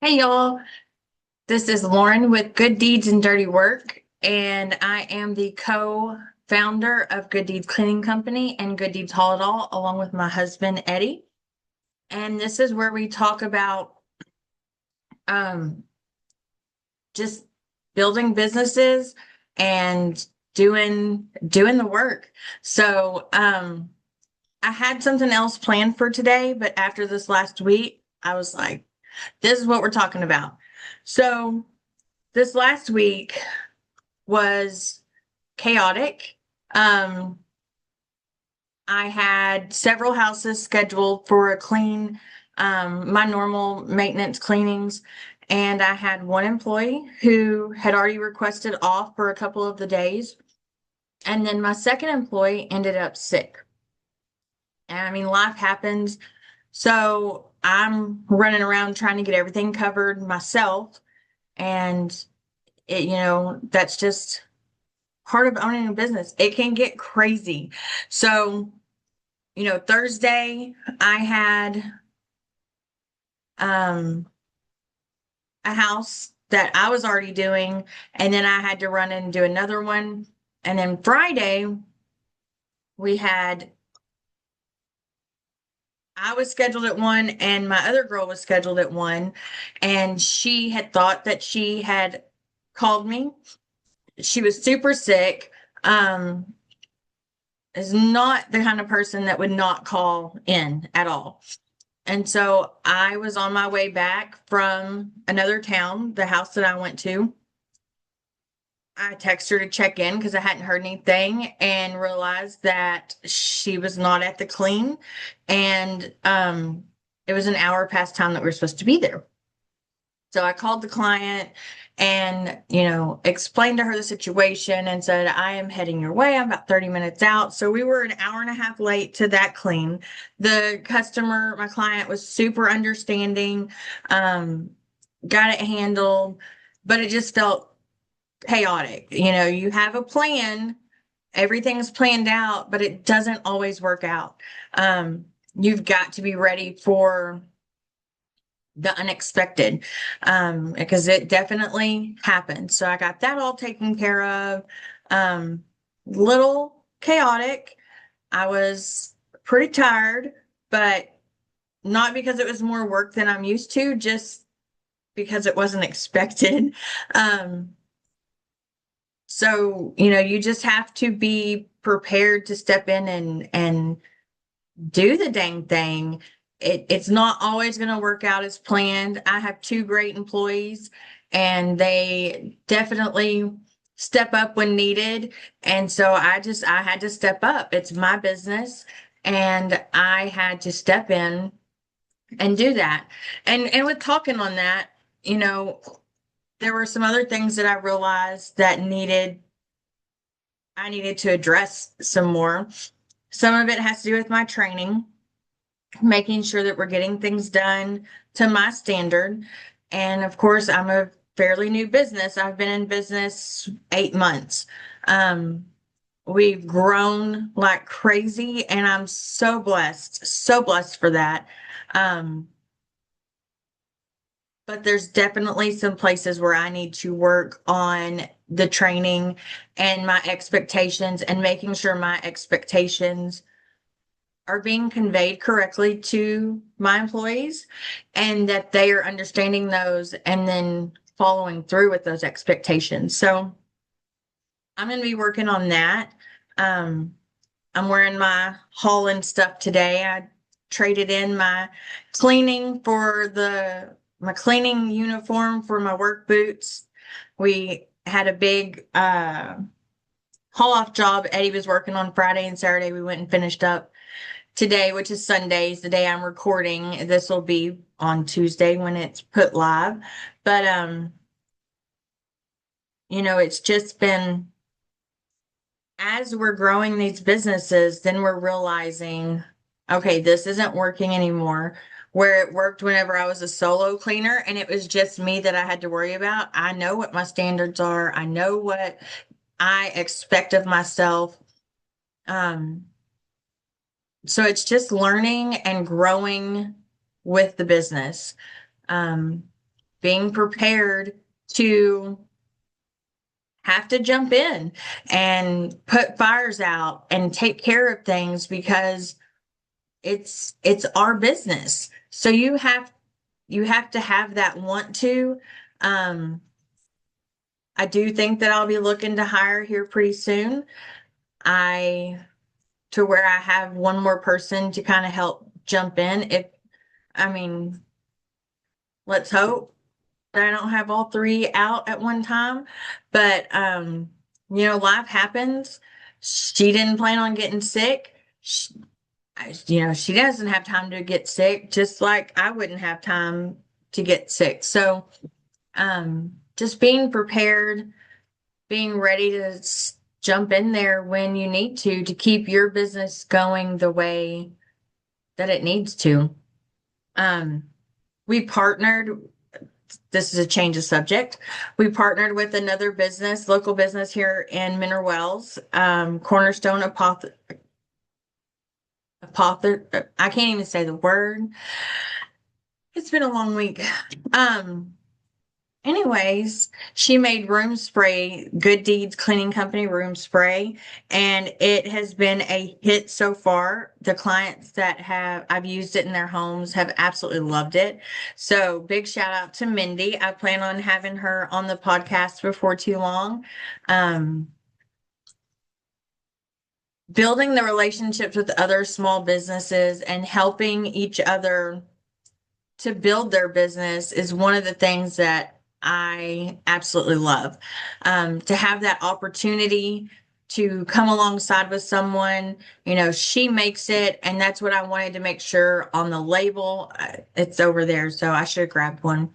Hey y'all, this is Lauren with Good Deeds and Dirty Work, and I am the co-founder of Good Deeds Cleaning Company and Good Deeds Haul It All, along with my husband Eddie. And this is where we talk about um, just building businesses and doing the work. I had something else planned for today, but after this last week, I was like, this is what we're talking about. So this last week was chaotic. Um, I had several houses scheduled for a clean, my normal maintenance cleanings, and I had one employee who had already requested off for a couple of the days. And then my second employee ended up sick. And I mean, life happens. So I'm running around trying to get everything covered myself. And that's just part of owning a business. It can get crazy. So, Thursday I had um a house that I was already doing, and then I had to run and do another one. And then Friday we had I was scheduled at one and my other girl was scheduled at one, and she had thought that she had called me. She was super sick. Is not the kind of person that would not call in at all. And so I was on my way back from another town, the house that I went to. I texted her to check in because I hadn't heard anything and realized that she was not at the clean. And it was an hour past time that we were supposed to be there. So I called the client and, explained to her the situation and said, I am heading your way. I'm about 30 minutes out. So we were an hour and a half late to that clean. The customer, my client, was super understanding, um, got it handled, but it just felt chaotic. You have a plan, everything's planned out, but it doesn't always work out. You've got to be ready for the unexpected, because it definitely happened. So I got that all taken care of. Um, little chaotic. I was pretty tired, but not because it was more work than I'm used to, just because it wasn't expected. Um, you just have to be prepared to step in and do the dang thing. It's not always going to work out as planned. I have two great employees, and they definitely step up when needed. And so I had to step up. It's my business, and I had to step in and do that. And with talking on that, you know, there were some other things that I realized that I needed to address some more. Some of it has to do with my training, making sure that we're getting things done to my standard. And of course, I'm a fairly new business. I've been in business 8 months. Um, we've grown like crazy, and I'm so blessed for that. Um, but there's definitely some places where I need to work on the training and my expectations, and making sure my expectations are being conveyed correctly to my employees, and that they are understanding those and then following through with those expectations. So I'm going to be working on that. Um, I'm wearing my Holland stuff today. I traded in my cleaning uniform for my work boots. We had a big haul off job Eddie was working on Friday and Saturday. We went and finished up today, which is Sundays, the day I'm recording. This will be on Tuesday when it's put live. But it's just been, as we're growing these businesses, then we're realizing, okay, this isn't working anymore. Where it worked whenever I was a solo cleaner and it was just me that I had to worry about. I know what my standards are. I know what I expect of myself. Um, so it's just learning and growing with the business. Um, being prepared to have to jump in and put fires out and take care of things because it's our business. So you have to have that want to. Um, I do think that I'll be looking to hire here pretty soon. I to where I have one more person to kind of help jump in. If I mean, let's hope that I don't have all three out at one time. But life happens. She didn't plan on getting sick. She doesn't have time to get sick, just like I wouldn't have time to get sick. So, just being prepared, being ready to jump in there when you need to keep your business going the way that it needs to. Um, we partnered, this is a change of subject. We partnered with another business, local business here in Mineral Wells, Cornerstone I can't even say the word. It's been a long week. Um, Anyways, she made room spray, Good Deeds Cleaning Company room spray, and it has been a hit so far. The clients that I've used it in their homes have absolutely loved it. So big shout out to Mindy. I plan on having her on the podcast before too long. Um, Building the relationships with other small businesses and helping each other to build their business is one of the things that I absolutely love. To have that opportunity to come alongside with someone, she makes it, and that's what I wanted to make sure on the label. It's over there, so I should have grabbed one.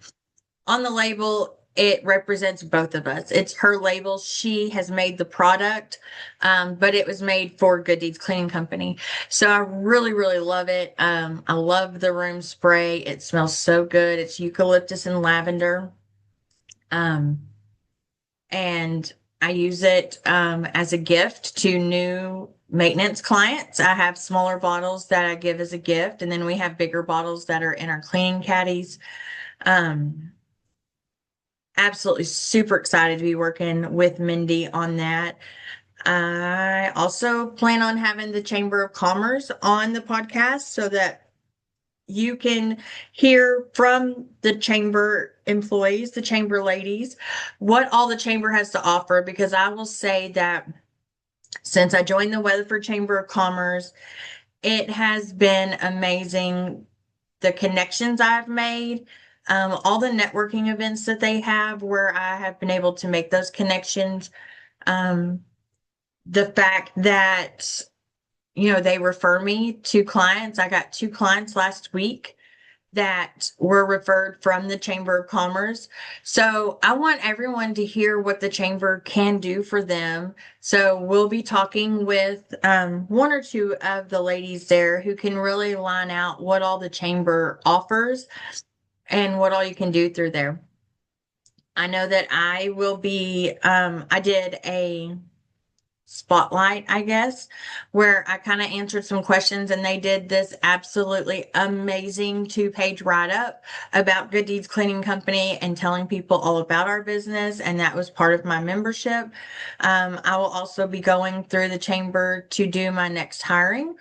On the label, it represents both of us. It's her label. She has made the product, but it was made for Good Deeds Cleaning Company. So I really, really love it. I love the room spray. It smells so good. It's eucalyptus and lavender. Um, and I use it as a gift to new maintenance clients. I have smaller bottles that I give as a gift, and then we have bigger bottles that are in our cleaning caddies. Um, Absolutely super excited to be working with Mindy on that. I also plan on having the Chamber of Commerce on the podcast so that you can hear from the chamber employees, the chamber ladies, what all the chamber has to offer. Because I will say that since I joined the Weatherford Chamber of Commerce, it has been amazing. The connections I've made, all the networking events that they have where I have been able to make those connections. Um, the fact that, they refer me to clients. I got 2 clients last week that were referred from the Chamber of Commerce. So I want everyone to hear what the Chamber can do for them. So we'll be talking with one or two of the ladies there who can really line out what all the Chamber offers and what all you can do through there. I know that I did a spotlight, I guess, where I kind of answered some questions and they did this absolutely amazing 2-page write-up about Good Deeds Cleaning Company and telling people all about our business. And that was part of my membership. I will also be going through the chamber to do my next hiring.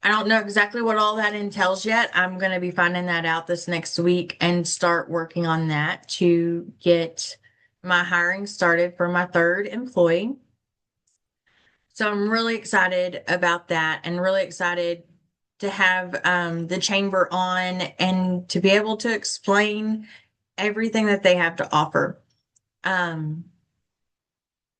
I don't know exactly what all that entails yet. I'm going to be finding that out this next week and start working on that to get my hiring started for my 3rd employee. So I'm really excited about that and really excited to have the chamber on and to be able to explain everything that they have to offer.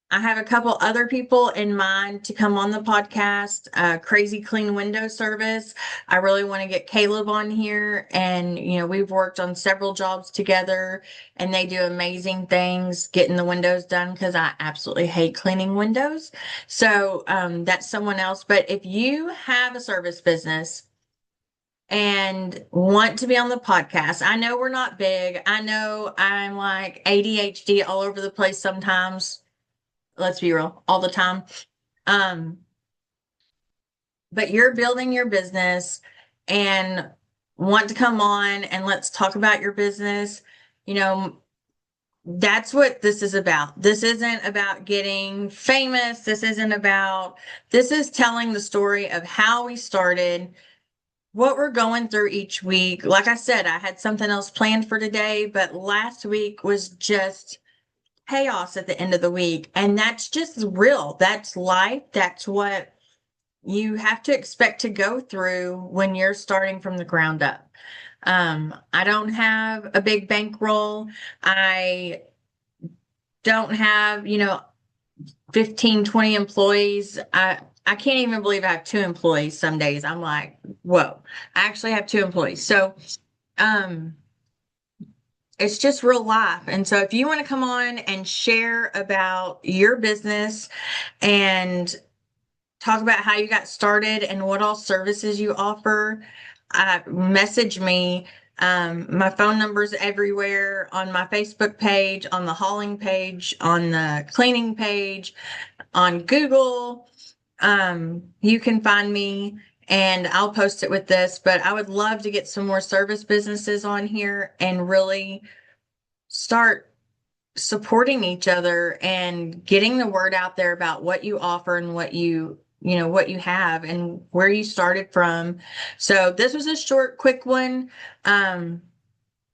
I have a couple other people in mind to come on the podcast. Crazy Clean Window Service. I really want to get Caleb on here. And, we've worked on several jobs together and they do amazing things getting the windows done because I absolutely hate cleaning windows. So that's someone else. But if you have a service business and want to be on the podcast, I know we're not big. I know I'm like ADHD all over the place sometimes. Let's be real, all the time. But you're building your business and want to come on and let's talk about your business, you know, that's what this is about. This isn't about getting famous. This is telling the story of how we started, what we're going through each week. Like I said, I had something else planned for today, but last week was just chaos at the end of the week. And that's just real. That's life. That's what you have to expect to go through when you're starting from the ground up. I don't have a big bankroll. I don't have, 15, 20 employees. I can't even believe I have two employees some days. I'm like, whoa, I actually have two employees. So, um, it's just real life. And so if you want to come on and share about your business and talk about how you got started and what all services you offer, message me. My phone number's everywhere on my Facebook page, on the hauling page, on the cleaning page, on Google. You can find me and I'll post it with this, but I would love to get some more service businesses on here and really start supporting each other and getting the word out there about what you offer and what you have and where you started from. So this was a short, quick one. I'm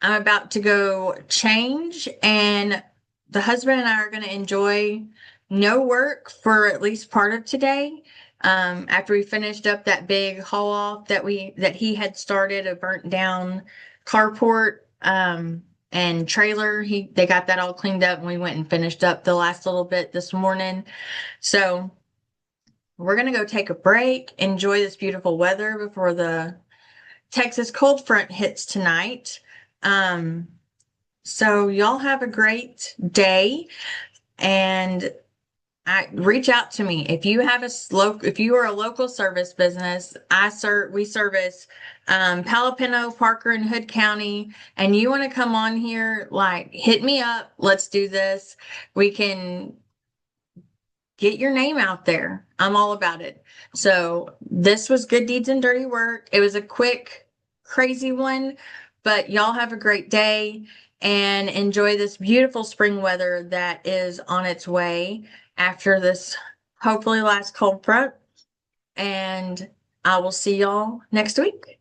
about to go change, and the husband and I are going to enjoy no work for at least part of today. After we finished up that big haul off that he had started, a burnt down carport and trailer. They got that all cleaned up, and we went and finished up the last little bit this morning. So we're going to go take a break, enjoy this beautiful weather before the Texas cold front hits tonight. So y'all have a great day, and reach out to me if you have if you are a local service business. We service Palapino, Parker, and Hood County, and you want to come on here, like, hit me up. Let's do this. We can get your name out there. I'm all about it. So this was Good Deeds and Dirty Work. It was a quick, crazy one, but y'all have a great day and enjoy this beautiful spring weather that is on its way after this hopefully last cold front. And I will see y'all next week.